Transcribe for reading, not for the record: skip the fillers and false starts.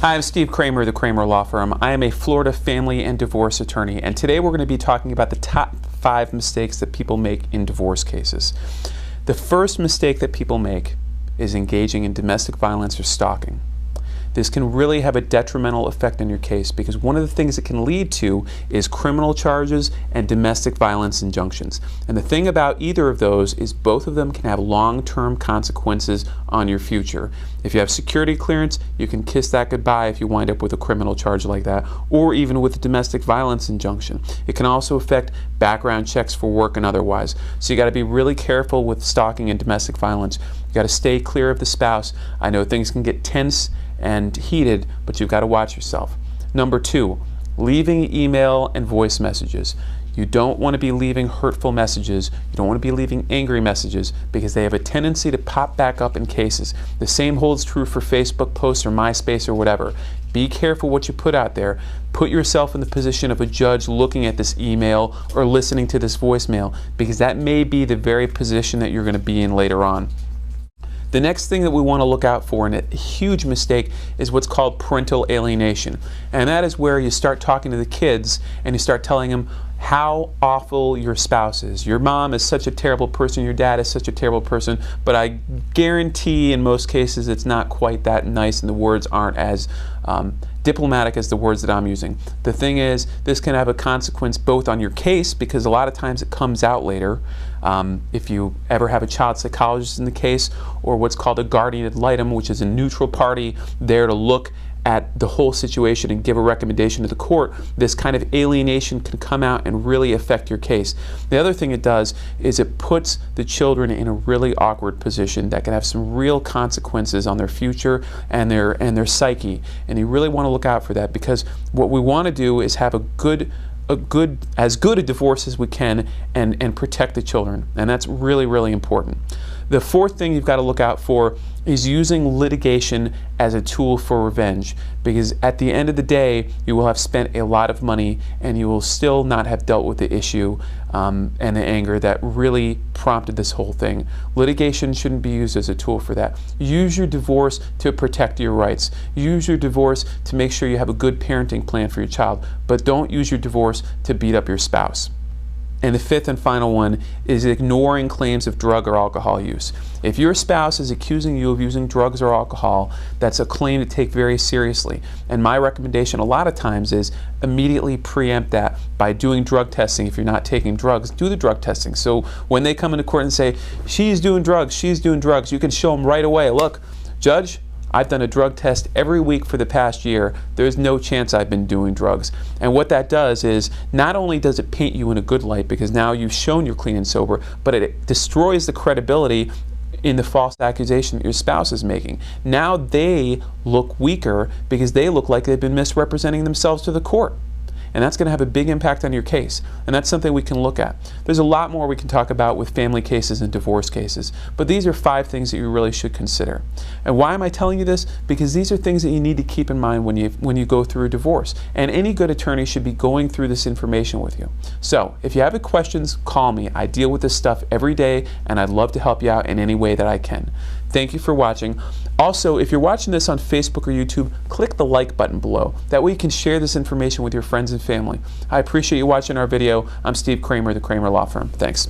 Hi, I'm Steve Kramer, the Kramer Law Firm. I am a Florida family and divorce attorney, and today we're going to be talking about the top 5 mistakes that people make in divorce cases. The first mistake that people make is engaging in domestic violence or stalking. This can really have a detrimental effect on your case because one of the things it can lead to is criminal charges and domestic violence injunctions. And the thing about either of those is both of them can have long-term consequences on your future. If you have security clearance, you can kiss that goodbye if you wind up with a criminal charge like that, or even with a domestic violence injunction. It can also affect background checks for work and otherwise. So you got to be really careful with stalking and domestic violence. You got to stay clear of the spouse. I know things can get tense and heated, but you've got to watch yourself. Number 2, leaving email and voice messages. You don't want to be leaving hurtful messages. You don't want to be leaving angry messages because they have a tendency to pop back up in cases. The same holds true for Facebook posts or MySpace or whatever. Be careful what you put out there. Put yourself in the position of a judge looking at this email or listening to this voicemail because that may be the very position that you're going to be in later on. The next thing that we want to look out for, and a huge mistake, is what's called parental alienation. And that is where you start talking to the kids and you start telling them how awful your spouse is. Your mom is such a terrible person, your dad is such a terrible person, but I guarantee in most cases it's not quite that nice and the words aren't as diplomatic as the words that I'm using. The thing is, this can have a consequence both on your case, because a lot of times it comes out later, if you ever have a child psychologist in the case, or what's called a guardian ad litem, which is a neutral party there to look at the whole situation and give a recommendation to the court. This kind of alienation can come out and really affect your case. The other thing it does is it puts the children in a really awkward position that can have some real consequences on their future and their psyche. And you really want to look out for that, because what we want to do is have as good a divorce as we can and protect the children. And that's really, really important. The fourth thing you've got to look out for is using litigation as a tool for revenge, because at the end of the day you will have spent a lot of money and you will still not have dealt with the issue and the anger that really prompted this whole thing. Litigation shouldn't be used as a tool for that. Use your divorce to protect your rights. Use your divorce to make sure you have a good parenting plan for your child, but don't use your divorce to beat up your spouse. And the fifth and final one is ignoring claims of drug or alcohol use. If your spouse is accusing you of using drugs or alcohol, that's a claim to take very seriously. And my recommendation a lot of times is immediately preempt that by doing drug testing. If you're not taking drugs, do the drug testing. So when they come into court and say, she's doing drugs, you can show them right away, look, judge, I've done a drug test every week for the past year. There's no chance I've been doing drugs. And what that does is, not only does it paint you in a good light because now you've shown you're clean and sober, but it destroys the credibility in the false accusation that your spouse is making. Now they look weaker because they look like they've been misrepresenting themselves to the court. And that's going to have a big impact on your case. And that's something we can look at. There's a lot more we can talk about with family cases and divorce cases. But these are 5 things that you really should consider. And why am I telling you this? Because these are things that you need to keep in mind when you go through a divorce. And any good attorney should be going through this information with you. So if you have any questions, call me. I deal with this stuff every day, and I'd love to help you out in any way that I can. Thank you for watching. Also, if you're watching this on Facebook or YouTube, click the like button below. That way you can share this information with your friends and family. I appreciate you watching our video. I'm Steve Kramer, the Kramer Law Firm. Thanks.